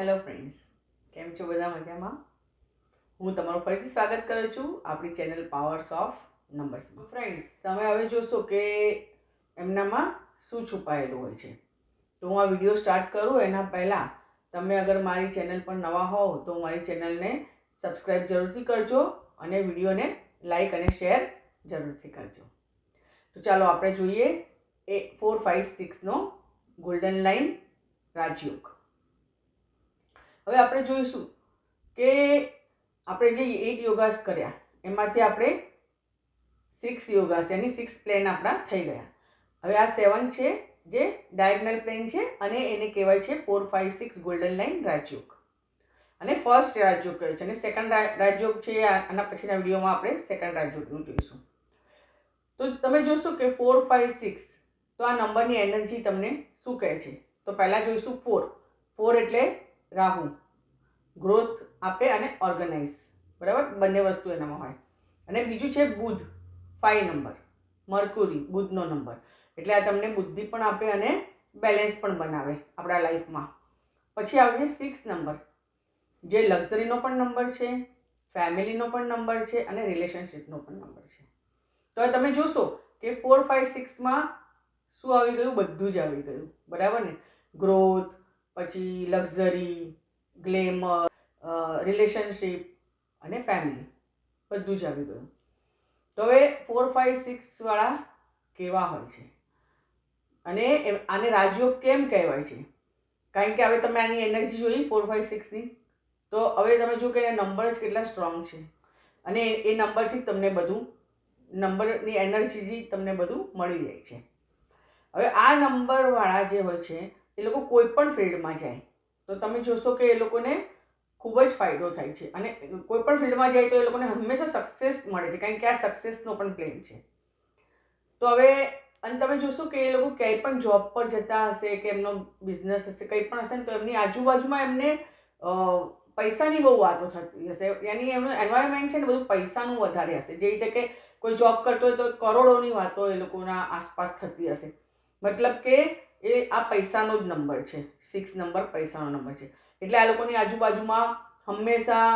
Hello friends, કેમ છો બધા મજામાં? હું તમારું ફરીથી સ્વાગત કરું છું આપણી ચેનલ પાવર્સ ઓફ નંબર્સમાં. ફ્રેન્ડ્સ, તમે હવે જોશો કે એમનામાં શું છુપાયેલું હોય છે. તો હું આ વિડીયો સ્ટાર્ટ કરું એના પહેલાં તમે અગર મારી ચેનલ પર નવા હોવ તો મારી ચેનલને સબસ્ક્રાઈબ જરૂરથી કરજો અને વિડીયોને લાઈક અને શેર જરૂરથી કરજો. તો ચાલો આપણે જોઈએ 4, 5, 6નો ગોલ્ડન લાઈન રાજયોગ. હવે આપણે જોઈશું કે આપણે જે 8 યોગાસ કર્યા એમાંથી આપણે 6 યોગાસ યાની 6 પ્લેન આપણા થઈ ગયા. હવે આ 7 છે જે ડાયગોનલ પ્લેન છે અને એને કહેવાય છે 4, 5, 6 ગોલ્ડન લાઈન રાજયોગ. અને ફર્સ્ટ રાજયોગ કહે છે અને સેકન્ડ રાજયોગ છે આના પછીના વિડીયોમાં આપણે સેકન્ડ રાજયોગનું જોઈશું. તો તમે જોશો કે 4, 5, 6 તો આ નંબરની એનર્જી તમને શું કહે છે. તો પહેલાં જોઈશું 4. 4 એટલે રાહુ, ગ્રોથ આપે અને ઓર્ગેનાઇઝ, બરાબર, બંને વસ્તુ એનામાં હોય. અને બીજું છે બુધ, 5 નંબર, મર્ક્યુરી, બુધનો નંબર, એટલે આ તમને બુદ્ધિ પણ આપે અને બેલેન્સ પણ બનાવે આપણા લાઈફમાં. પછી આવે છે 6 નંબર, જે લક્ઝરીનો પણ નંબર છે, ફેમિલીનો પણ નંબર છે અને રિલેશનશિપનો પણ નંબર છે. તો હવે તમે જોશો કે 4, 5, 6માં શું આવી ગયું? બધું જ આવી ગયું, બરાબર ને. ગ્રોથ, પછી લક્ઝરી, ગ્લેમર, રિલેશનશિપ અને ફેમિલી બધું જ આવી ગયું. તો હવે 4, 5, 6 વાળા કેવા હોય છે અને આને રાજયોગ કેમ કહેવાય છે? કારણ કે હવે તમે આની એનર્જી જોઈ 4, 5, 6ની, તો હવે તમે જો કે નંબર જ કેટલા સ્ટ્રોંગ છે અને એ નંબરથી તમને બધું, નંબરની એનર્જીથી તમને બધું મળી જાય છે. હવે આ નંબરવાળા જે હોય છે એ લોકો કોઈ પણ ફિલ્ડમાં જાય તો તમે જોશો કે એ લોકોને ખૂબ જ ફાયદો થાય છે અને કોઈ પણ ફિલ્ડમાં જાય તો એ લોકોને હંમેશા સક્સેસ મળે છે, કારણ કે આ સક્સેસનો પણ પ્લેન છે. તો હવે અને તમે જોશો કે એ લોકો ક્યાંય પણ જોબ પર જતા હશે કે એમનો બિઝનેસ હશે, કંઈ પણ હશે ને, તો એમની આજુબાજુમાં એમને પૈસાની બહુ વાતો થતી હશે, યાની એમનું એન્વાયરમેન્ટ છે ને બધું પૈસાનું વધારે હશે. જે રીતે કે કોઈ જોબ કરતો હોય તો કરોડોની વાતો એ લોકોના આસપાસ થતી હશે. મતલબ કે એ આ પૈસાનો જ નંબર છે. 6 નંબર પૈસાનો નંબર છે, એટલે આ લોકોની આજુબાજુમાં હંમેશા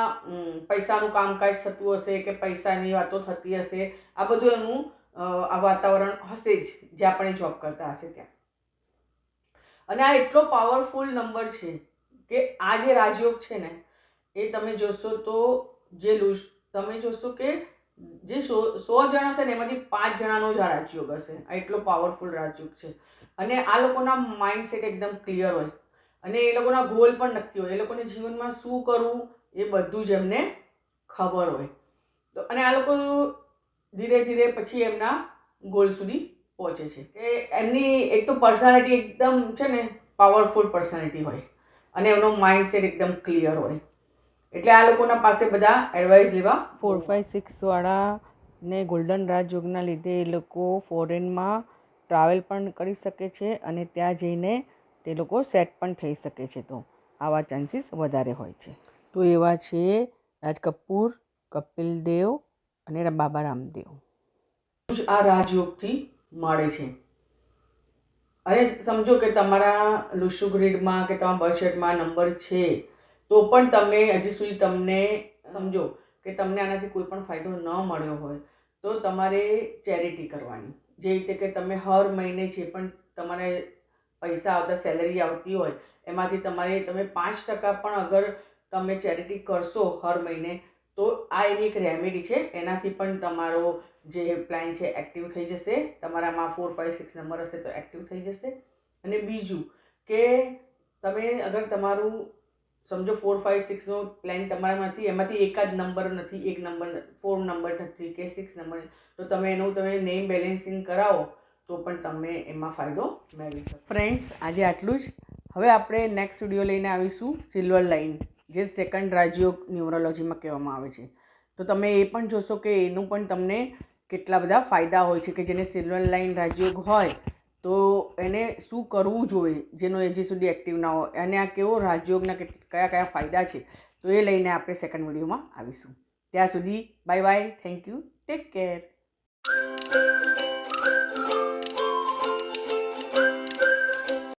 પૈસાનું કામકાજ થતું હશે કે પૈસાની વાતો થતી હશે. આ બધું એમનું આ વાતાવરણ હશે જ જ્યાં પણ એ જોબ કરતા હશે ત્યાં. અને આ એટલો પાવરફુલ નંબર છે કે આ જે રાજયોગ છે ને એ તમે જોશો તો તમે જોશો કે જે 100 જણા હશે ને એમાંથી 5 જણાનો જ આ રાજયોગ હશે. આ એટલો પાવરફુલ રાજયોગ છે. અને આ લોકોના માઇન્ડસેટ એકદમ ક્લિયર હોય અને એ લોકોના ગોલ પણ નક્કી હોય. એ લોકોને જીવનમાં શું કરવું એ બધું જ એમને ખબર હોય. તો અને આ લોકો ધીરે ધીરે પછી એમના ગોલ સુધી પહોંચે છે. કે એમની એક તો પર્સનાલિટી એકદમ છે ને પાવરફુલ પર્સનાલિટી હોય અને એમનો માઇન્ડસેટ એકદમ ક્લિયર હોય. એટલે આ લોકોના પાસે બધા એડવાઇસ લેવા 4, 5, 6 વાળાને ગોલ્ડન રાજયોગના લીધે એ લોકો ફોરેનમાં ટ્રાવેલ પણ કરી શકે છે અને ત્યાં જઈને તે લોકો સેટ પણ થઈ શકે છે. તો આવા ચાન્સીસ વધારે હોય છે. તો એવા છે રાજ કપૂર, કપિલ દેવ અને બાબા રામદેવ. આ રાજયોગથી મળે છે. અને સમજો કે તમારા લુસુ ગ્રીડમાં કે તમારા બર્થ ચાર્ટમાં નંબર છે તો પણ તમે હજી સુધી તમને સમજો કે તમને આનાથી કોઈ પણ ફાયદો ન મળ્યો હોય તો તમારે ચેરિટી કરવાની. જે રીતે કે તમે હર મહિને જે પણ તમારે પૈસા આવતા, સેલરી આવતી હોય એમાંથી તમે 5% પણ અગર તમે ચેરિટી કરશો હર મહિને તો આ એની એક રેમેડી છે. એનાથી પણ તમારો જે પ્લાન છે એક્ટિવ થઈ જશે. તમારામાં 4, 5, 6 નંબર હશે તો એક્ટિવ થઈ જશે. અને બીજું કે તમે અગર તમારું સમજો 4, 5, 6નો પ્લાન તમારામાંથી એમાંથી એક જ નંબર નથી, એક નંબર 4 નંબર નથી કે 6 નંબર, તો તમે નેમ બેલેન્સિંગ કરાવો તો પણ તમે એમાં ફાયદો મેળવી શકો. ફ્રેન્ડ્સ, આજે આટલું જ. હવે આપણે નેક્સ્ટ વિડીયો લઈને આવીશું સિલ્વર લાઇન, જે સેકન્ડ રાજયોગ ન્યુમરોલોજીમાં કહેવામાં આવે છે. તો તમે એ પણ જોશો કે એનું પણ તમને કેટલા બધા ફાયદા હોય છે. કે જેને સિલ્વર લાઇન રાજયોગ હોય તો એને શું કરવું જોઈએ, જેનો હજી સુધી એક્ટિવ ના હોય, અને આ કેવો રાજયોગના કયા કયા ફાયદા છે, તો એ લઈને આપણે સેકન્ડ વિડીયોમાં આવીશું. ત્યાં સુધી bye bye, thank you, take care.